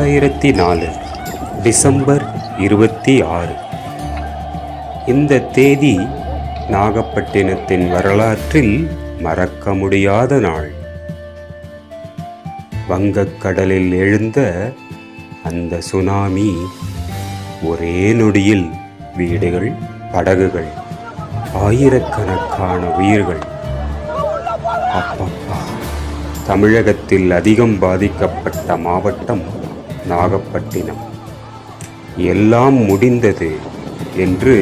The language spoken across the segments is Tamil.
2004 டிசம்பர் 26. இந்த தேதி நாகப்பட்டினத்தின் வரலாற்றில் மறக்க முடியாத நாள். வங்கக்கடலில் எழுந்த அந்த சுனாமி ஒரே நொடியில் வீடுகள், படகுகள், ஆயிரக்கணக்கான உயிர்கள். அப்பப்பா! தமிழகத்தில் அதிகம் பாதிக்கப்பட்ட மாவட்டம் நாகப்பட்டினம். எல்லாம் முடிந்தது என்று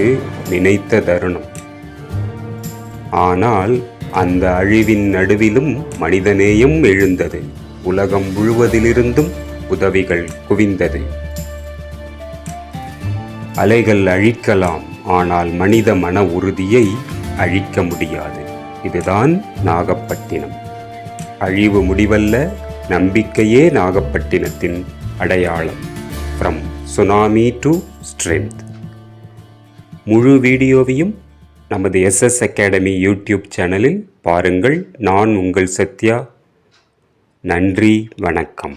நினைத்த தருணம். ஆனால் அந்த அழிவின் நடுவிலும் மனிதநேயம் எழுந்தது. உலகம் முழுவதிலிருந்தும் உதவிகள் குவிந்தது. அலைகள் அழிக்கலாம், ஆனால் மனித மன உறுதியை அழிக்க முடியாது. இதுதான் நாகப்பட்டினம். அழிவு முடிவல்ல, நம்பிக்கையே நாகப்பட்டினத்தின் அடையாளம். From tsunami to strength. முழு வீடியோவையும் நமது SS அகாடமி யூடியூப் சேனலில் பாருங்கள். நான் உங்கள் சத்யா. நன்றி, வணக்கம்.